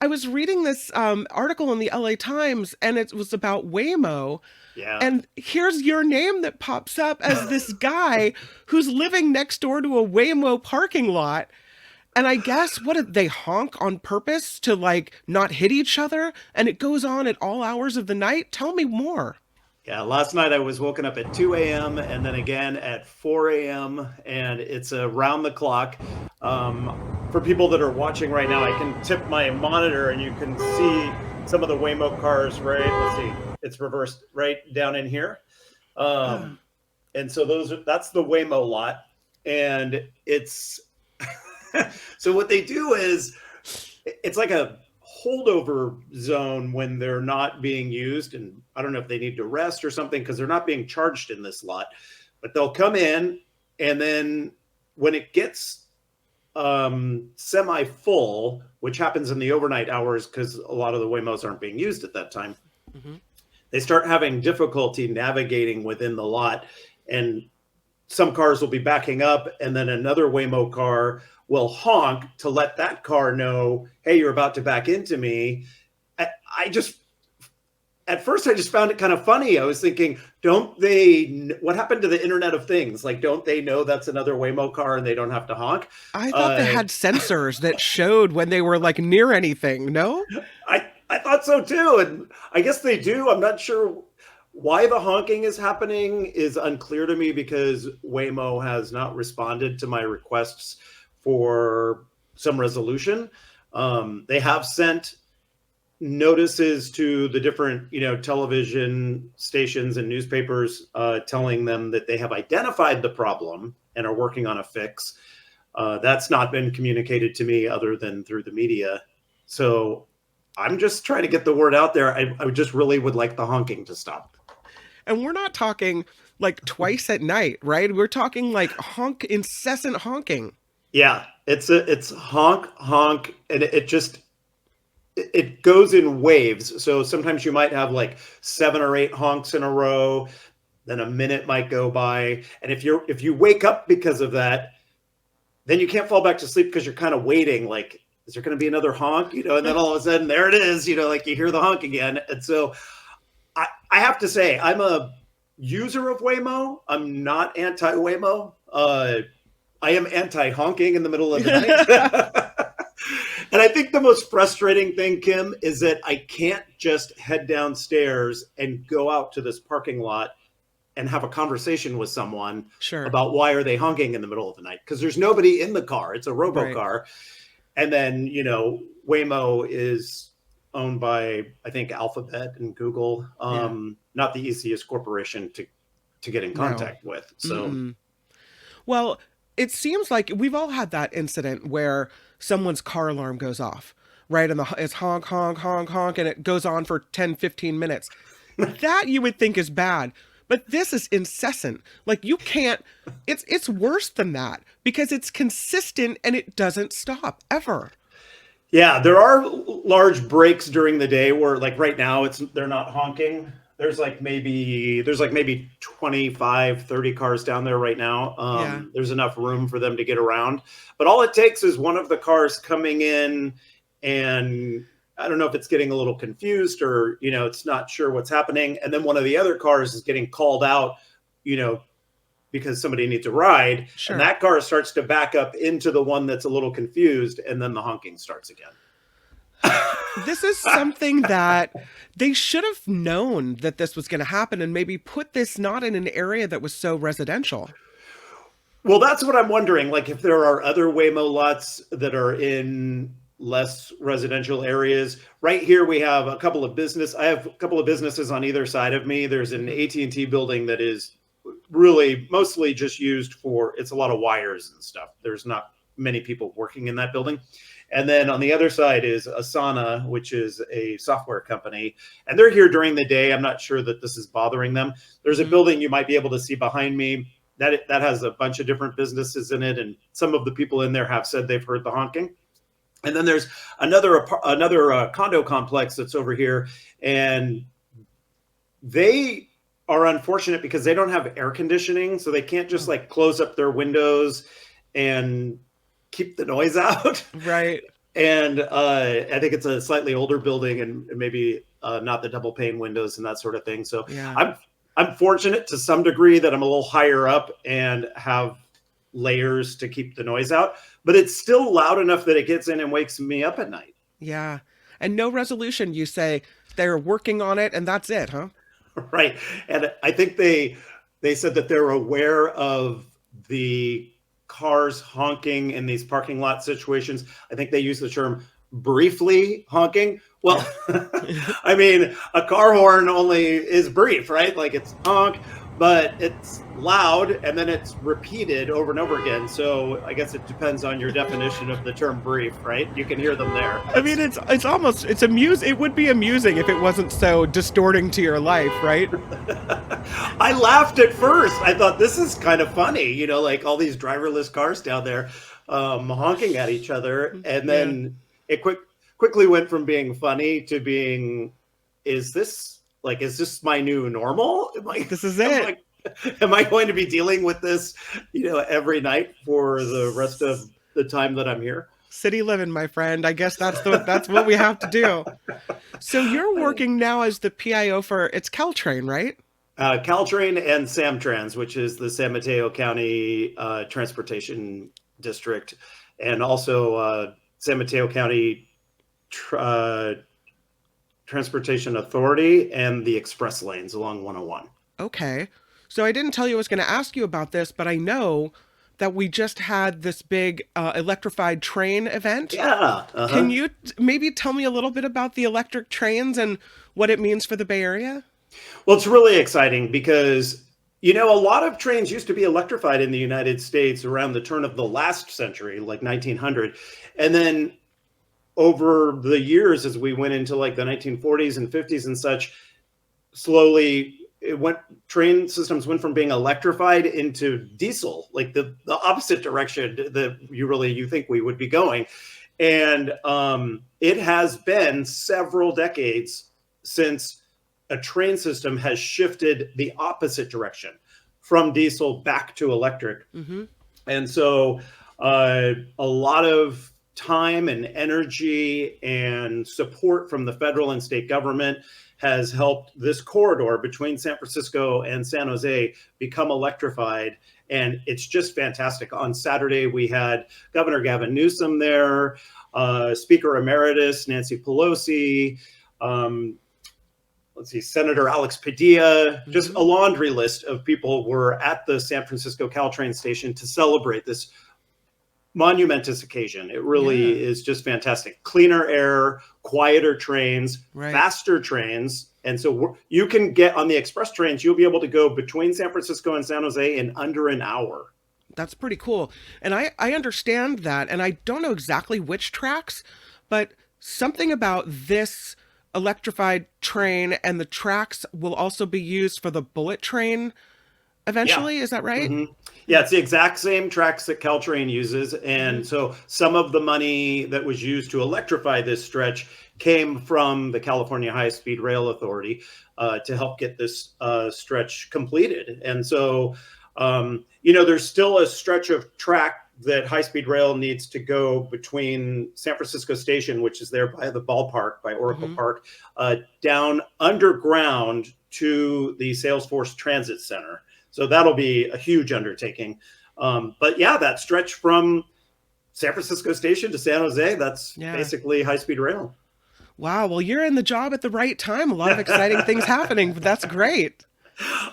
I was reading this article in the LA Times, and it was about Waymo. Yeah. And here's your name that pops up as this guy who's living next door to a Waymo parking lot. And I guess what did they honk on purpose to like not hit each other? And it goes on at all hours of the night. Tell me more. Yeah, last night I was woken up at 2 a.m. and then again at 4 a.m. and it's around the clock. For people that are watching right now, I can tip my monitor and you can see some of the Waymo cars, right? Let's see, it's reversed right down in here. Oh, And so that's the Waymo lot. And it's so what they do is it's like a holdover zone when they're not being used. And I don't know if they need to rest or something because they're not being charged in this lot, but they'll come in and then when it gets semi full, which happens in the overnight hours because a lot of the Waymos aren't being used at that time, hmm. they start having difficulty navigating within the lot. And some cars will be backing up, and then another Waymo car will honk to let that car know, hey, you're about to back into me. I just, at first, I just found it kind of funny. I was thinking, don't they, what happened to the Internet of Things? Like, don't they know that's another Waymo car and they don't have to honk? I thought they Uh, had sensors that showed when they were like near anything. No? I thought so too. And I guess they do. I'm not sure why the honking is happening is unclear to me because Waymo has not responded to my requests for some resolution. They have sent notices to the different, television stations and newspapers telling them that they have identified the problem and are working on a fix. That's not been communicated to me other than through the media. So I'm just trying to get the word out there. I just really would like the honking to stop. And we're not talking like twice at night, right? We're talking like incessant honking. Yeah, it's honk honk, and it just it goes in waves. So sometimes you might have like 7 or 8 honks in a row, then a minute might go by, and if you wake up because of that, then you can't fall back to sleep because you're kind of waiting. Like, is there going to be another honk? And then all of a sudden there it is. Like you hear the honk again, and so I have to say I'm a user of Waymo. I'm not anti Waymo. I am anti honking in the middle of the night. And I think the most frustrating thing, Kim, is that I can't just head downstairs and go out to this parking lot and have a conversation with someone Sure. about why are they honking in the middle of the night, because there's nobody in the car. It's a robo Right. car. And then, Waymo is owned by, I think, Alphabet and Google, Yeah. not the easiest corporation to get in No. contact with. So Mm-mm. Well, it seems like we've all had that incident where someone's car alarm goes off, right? And it's honk, honk, honk, honk, and it goes on for 10, 15 minutes. That you would think is bad. But this is incessant. Like you can't it's worse than that because it's consistent and it doesn't stop ever. yeah, there are large breaks during the day where, like right now, they're not honking. There's like maybe 25, 30 cars down there right now. Yeah. There's enough room for them to get around. But all it takes is one of the cars coming in, and I don't know if it's getting a little confused or, it's not sure what's happening. And then one of the other cars is getting called out, you know, because somebody needs a ride, and Sure. that car starts to back up into the one that's a little confused, and then the honking starts again. This is something that they should have known that this was going to happen and maybe put this not in an area that was so residential. Well, that's what I'm wondering. Like, if there are other Waymo lots that are in less residential areas. Right here, we have a couple of business. I have a couple of businesses on either side of me. There's an Mhm. AT&T building that is really mostly just used for, it's a lot of wires and stuff. There's not many people working in that building. And then on the other side is Asana, which is a software company, and they're here during the day. I'm not sure that this is bothering them. There's a Mhm. building you might be able to see behind me that has a bunch of different businesses in it, and some of the people in there have said they've heard the honking. And then there's another condo complex that's over here, and they are unfortunate because they don't have air conditioning, so they can't just Oh, like close up their windows and keep the noise out. right. And I think it's a slightly older building and maybe not the double pane windows and that sort of thing. So Yeah. I'm fortunate to some degree that I'm a little higher up and have layers to keep the noise out, but it's still loud enough that it gets in and wakes me up at night. Yeah. And no resolution, you say they're working on it and that's it, huh? Right. And I think they said that they're aware of the cars honking in these parking lot situations. I think they use the term briefly honking. Well, Yeah. I mean, a car horn only is brief, right? Like it's honk, but it's loud and then it's repeated over and over again. So I guess it depends on your definition of the term brief, right? You can hear them there. I mean, it's almost it's amuse. It would be amusing if it wasn't so distorting to your life, right? I laughed at first. I thought this is kind of funny, like all these driverless cars down there honking at each other, and Yeah. then it quickly went from being funny to being, is this my new normal? This is Am it. I, am I going to be dealing with this, every night for the rest of the time that I'm here? City living, my friend. I guess that's what we have to do. So you're working now as the PIO for it's Caltrain, right? Caltrain and Samtrans, which is the San Mateo County Transportation District, and also San Mateo County tr- uh, Transportation Authority and the express lanes along 101. Okay. So I didn't tell you I was going to ask you about this, but I know that we just had this big electrified train event. Yeah. Can Uh-huh. you maybe tell me a little bit about the electric trains and what it means for the Bay Area? Well, it's really exciting because, a lot of trains used to be electrified in the United States around the turn of the last century, like 1900. And then over the years, as we went into like the 1940s and 50s and such, slowly train systems went from being electrified into diesel, like the opposite direction that you think we would be going. And it has been several decades since a train system has shifted the opposite direction from diesel back to electric. Mm-hmm. And so a lot of time and energy and support from the federal and state government has helped this corridor between San Francisco and San Jose become electrified. And it's just fantastic. On Saturday, we had Governor Gavin Newsom there, Speaker Emeritus Nancy Pelosi, Senator Alex Padilla, just Mm-hmm. a laundry list of people were at the San Francisco Caltrain station to celebrate this monumentous occasion. It really Yeah. is just fantastic. Cleaner air, quieter trains, Right. faster trains. And so you can get on the express trains, you'll be able to go between San Francisco and San Jose in under an hour. That's pretty cool. And I understand that. And I don't know exactly which tracks, but something about this electrified train and the tracks will also be used for the bullet train Yeah. eventually. Is that right? Mm-hmm. Yeah, it's the exact same tracks that Caltrain uses. And Mm-hmm. so some of the money that was used to electrify this stretch came from the California High Speed Rail Authority to help get this stretch completed. And so, there's still a stretch of track that high speed rail needs to go between San Francisco Station, which is there by the ballpark, by Oracle Mm-hmm. Park, down underground to the Salesforce Transit Center. So that'll be a huge undertaking. But yeah, that stretch from San Francisco Station to San Jose, that's Yeah. basically high speed rail. Wow. Well, you're in the job at the right time. A lot of exciting things happening. That's great.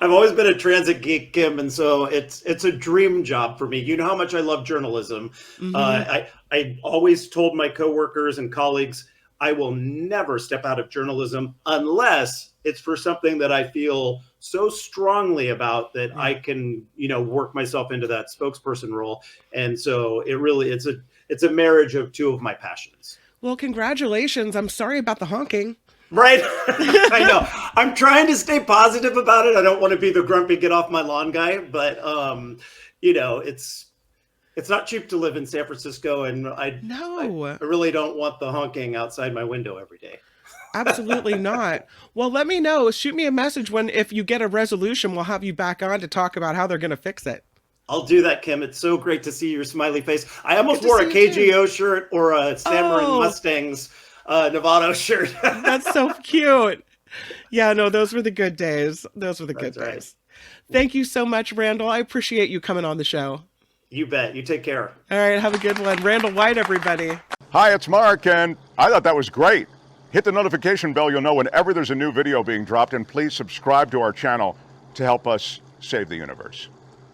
I've always been a transit geek, Kim, and so it's a dream job for me. You know how much I love journalism. Mm-hmm. I always told my coworkers and colleagues I will never step out of journalism unless it's for something that I feel so strongly about that I can work myself into that spokesperson role. And so it's a marriage of two of my passions. Well, congratulations. I'm sorry about the honking. Right. I know. I'm trying to stay positive about it. I don't want to be the grumpy get off my lawn guy, but it's not cheap to live in San Francisco, and I No, really don't want the honking outside my window every day. absolutely not. Well, let me know. Shoot me a message if you get a resolution, we'll have you back on to talk about how they're going to fix it. I'll do that, Kim. It's so great to see your smiley face. I almost Good to wore a see you too. KGO shirt or a San Marin Oh, Mustangs Novato shirt. that's so cute. Yeah, no, those were the good days. Those were the good That's right. days. Thank you so much, Randall. I appreciate you coming on the show. You bet. You take care. All right, have a good one. Randall White, everybody. Hi, it's Mark, and I thought that was great. Hit the notification bell, you'll know whenever there's a new video being dropped, and please subscribe to our channel to help us save the universe.